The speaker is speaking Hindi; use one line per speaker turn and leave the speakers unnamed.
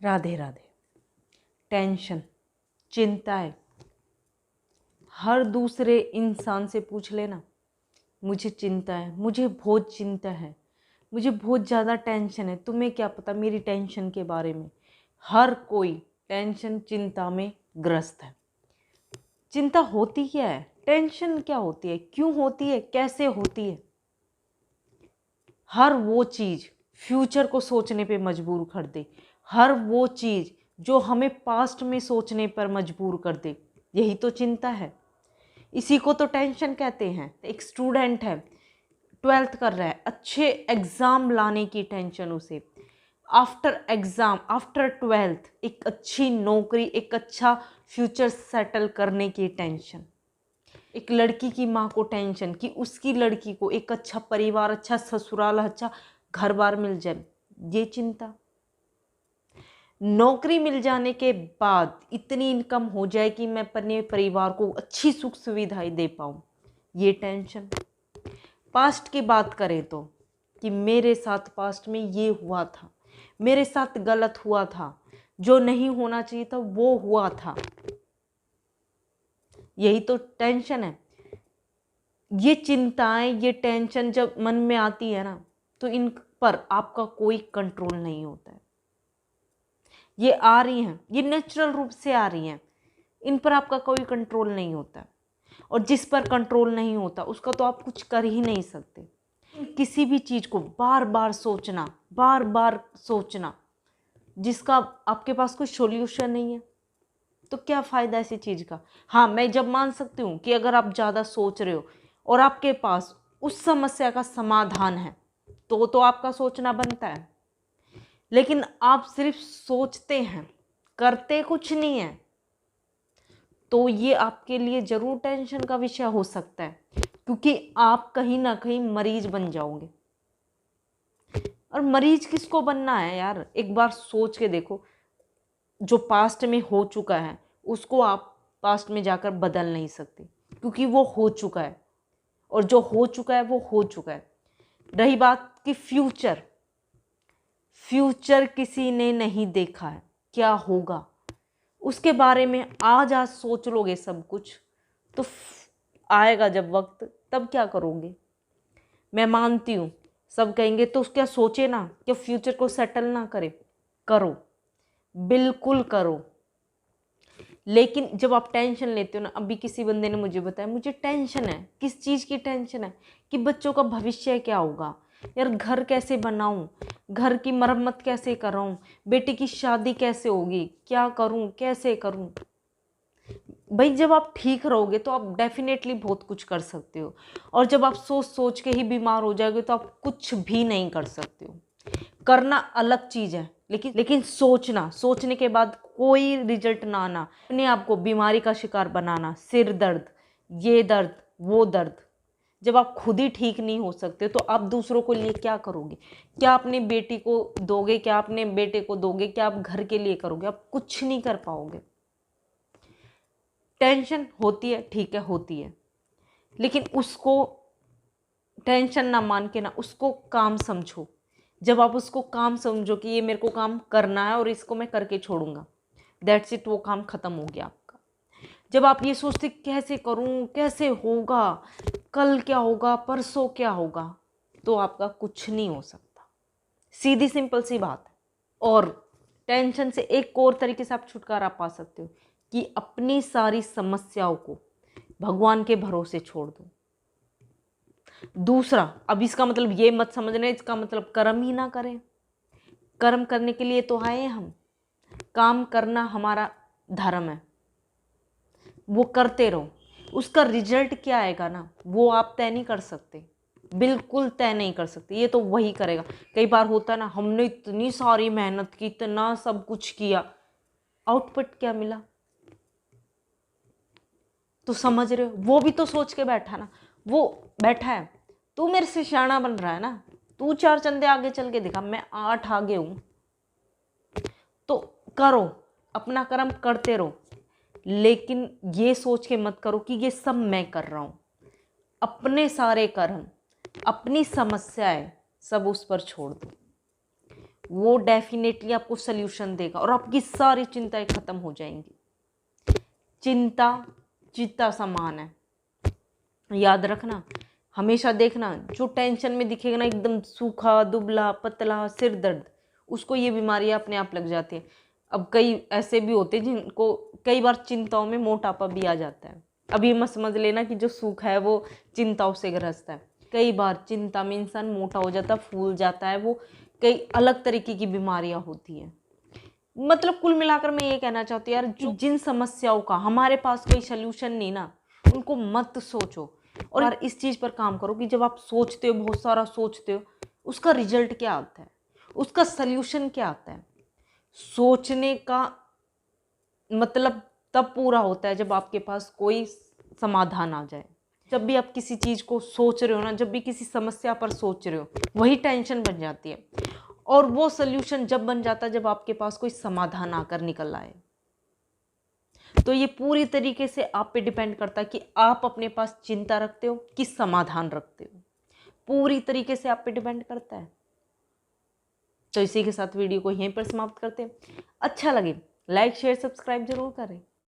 राधे राधे। टेंशन, चिंताएं हर दूसरे इंसान से पूछ लेना, मुझे चिंता है, मुझे बहुत चिंता है, मुझे बहुत ज़्यादा टेंशन है, तुम्हें क्या पता मेरी टेंशन के बारे में। हर कोई टेंशन चिंता में ग्रस्त है। चिंता होती क्या है, टेंशन क्या होती है, क्यों होती है, कैसे होती है? हर वो चीज़ फ्यूचर को सोचने पे मजबूर कर दे, हर वो चीज़ जो हमें पास्ट में सोचने पर मजबूर कर दे, यही तो चिंता है। इसी को तो टेंशन कहते हैं। एक स्टूडेंट है, 12th कर रहा है, अच्छे एग्ज़ाम लाने की टेंशन उसे। आफ्टर एग्ज़ाम, आफ्टर 12th एक अच्छी नौकरी, एक अच्छा फ्यूचर सेटल करने की टेंशन। एक लड़की की माँ को टेंशन कि उसकी लड़की को एक अच्छा परिवार, अच्छा ससुराल, अच्छा घर बार मिल जाए, ये चिंता। नौकरी मिल जाने के बाद इतनी इनकम हो जाए कि मैं अपने परिवार को अच्छी सुख सुविधाएं दे पाऊँ, ये टेंशन। पास्ट की बात करें तो कि मेरे साथ पास्ट में ये हुआ था, मेरे साथ गलत हुआ था, जो नहीं होना चाहिए था वो हुआ था, यही तो टेंशन है। ये चिंताएं, ये टेंशन जब मन में आती है ना, तो इन पर आपका कोई कंट्रोल नहीं होता है। ये आ रही हैं, ये नेचुरल रूप से आ रही हैं, इन पर आपका कोई कंट्रोल नहीं होता। और जिस पर कंट्रोल नहीं होता उसका तो आप कुछ कर ही नहीं सकते। किसी भी चीज़ को बार बार सोचना, बार बार सोचना, जिसका आपके पास कोई सॉल्यूशन नहीं है, तो क्या फ़ायदा ऐसी चीज़ का। हाँ, मैं जब मान सकती हूँ कि अगर आप ज़्यादा सोच रहे हो और आपके पास उस समस्या का समाधान है, तो आपका सोचना बनता है। लेकिन आप सिर्फ सोचते हैं, करते कुछ नहीं है, तो ये आपके लिए ज़रूर टेंशन का विषय हो सकता है, क्योंकि आप कहीं ना कहीं मरीज बन जाओगे। और मरीज किसको बनना है यार, एक बार सोच के देखो। जो पास्ट में हो चुका है उसको आप पास्ट में जाकर बदल नहीं सकते, क्योंकि वो हो चुका है, और जो हो चुका है वो हो चुका है। रही बात कि फ्यूचर, फ्यूचर किसी ने नहीं देखा है, क्या होगा उसके बारे में आज सोच लोगे सब कुछ, तो आएगा जब वक्त, तब क्या करोगे। मैं मानती हूँ सब कहेंगे तो क्या सोचे ना, क्या फ्यूचर को सेटल ना करे, करो, बिल्कुल करो। लेकिन जब आप टेंशन लेते हो ना, अभी किसी बंदे ने मुझे बताया मुझे टेंशन है, किस चीज़ की टेंशन है, कि बच्चों का भविष्य क्या होगा, यार घर कैसे बनाऊं, घर की मरम्मत कैसे कराऊं, बेटे की शादी कैसे होगी, क्या करूं, कैसे करूं। भाई जब आप ठीक रहोगे तो आप डेफिनेटली बहुत कुछ कर सकते हो, और जब आप सोच सोच के ही बीमार हो जाओगे तो आप कुछ भी नहीं कर सकते हो। करना अलग चीज़ है, लेकिन सोचना, सोचने के बाद कोई रिजल्ट ना आना, अपने आप को बीमारी का शिकार बनाना, सिर दर्द, ये दर्द, वो दर्द, जब आप खुद ही ठीक नहीं हो सकते तो आप दूसरों को लिए क्या करोगे। क्या अपनी बेटी को दोगे, क्या अपने बेटे को दोगे, क्या आप घर के लिए करोगे, आप कुछ नहीं कर पाओगे। टेंशन होती है, ठीक है होती है, लेकिन उसको टेंशन ना मान के ना उसको काम समझो। जब आप उसको काम समझो कि ये मेरे को काम करना है और इसको मैं करके छोड़ूंगा, दैट्स इट, वो काम खत्म हो गया आपका। जब आप ये सोचते कैसे करूं, कैसे होगा, कल क्या होगा, परसों क्या होगा, तो आपका कुछ नहीं हो सकता। सीधी सिंपल सी बात है। और टेंशन से एक और तरीके से आप छुटकारा पा सकते हो कि अपनी सारी समस्याओं को भगवान के भरोसे छोड़ दो। दूसरा, अब इसका मतलब ये मत समझना इसका मतलब कर्म ही ना करें। कर्म करने के लिए तो आए हम, काम करना हमारा धर्म है, वो करते रहो। उसका रिजल्ट क्या आएगा ना, वो आप तय नहीं कर सकते, बिल्कुल तय नहीं कर सकते, ये तो वही करेगा। कई बार होता है ना, हमने इतनी सारी मेहनत की, इतना सब कुछ किया, आउटपुट क्या मिला, तो समझ रहे हो, वो भी तो सोच के बैठा ना, वो बैठा है, तू मेरे से शाना बन रहा है ना, तू 4 चंदे आगे चल के दिखा, मैं 8 आगे हूं, तो करो, अपना कर्म करते रहो। लेकिन ये सोच के मत करो कि ये सब मैं कर रहा हूं। अपने सारे कर्म, अपनी समस्याएं सब उस पर छोड़ दो, वो डेफिनेटली आपको सल्यूशन देगा और आपकी सारी चिंताएं खत्म हो जाएंगी। चिंता चिता समान है, याद रखना। हमेशा देखना, जो टेंशन में दिखेगा ना एकदम सूखा दुबला पतला सिर दर्द, उसको ये बीमारियां अपने आप लग जाती है। अब कई ऐसे भी होते हैं जिनको कई बार चिंताओं में मोटापा भी आ जाता है। अब ये मत समझ लेना कि जो सूखा है वो चिंताओं से ग्रस्त है। कई बार चिंता में इंसान मोटा हो जाता है, फूल जाता है, वो कई अलग तरीके की बीमारियां होती हैं। मतलब कुल मिलाकर मैं ये कहना चाहती हूँ यार, जो जिन समस्याओं का हमारे पास कोई सल्यूशन नहीं ना, उनको मत सोचो। और यार इस चीज़ पर काम करो कि जब आप सोचते हो, बहुत सारा सोचते हो, उसका रिजल्ट क्या आता है, उसका सल्यूशन क्या आता है। सोचने का मतलब तब पूरा होता है जब आपके पास कोई समाधान आ जाए। जब भी आप किसी चीज़ को सोच रहे हो ना, जब भी किसी समस्या पर सोच रहे हो, वही टेंशन बन जाती है। और वो सल्यूशन जब बन जाता है जब आपके पास कोई समाधान आकर निकल आए। तो ये पूरी तरीके से आप पे डिपेंड करता है कि आप अपने पास चिंता रखते हो कि समाधान रखते हो। पूरी तरीके से आप पे डिपेंड करता है। तो इसी के साथ वीडियो को यहीं पर समाप्त करते हैं। अच्छा लगे लाइक शेयर सब्सक्राइब जरूर करें।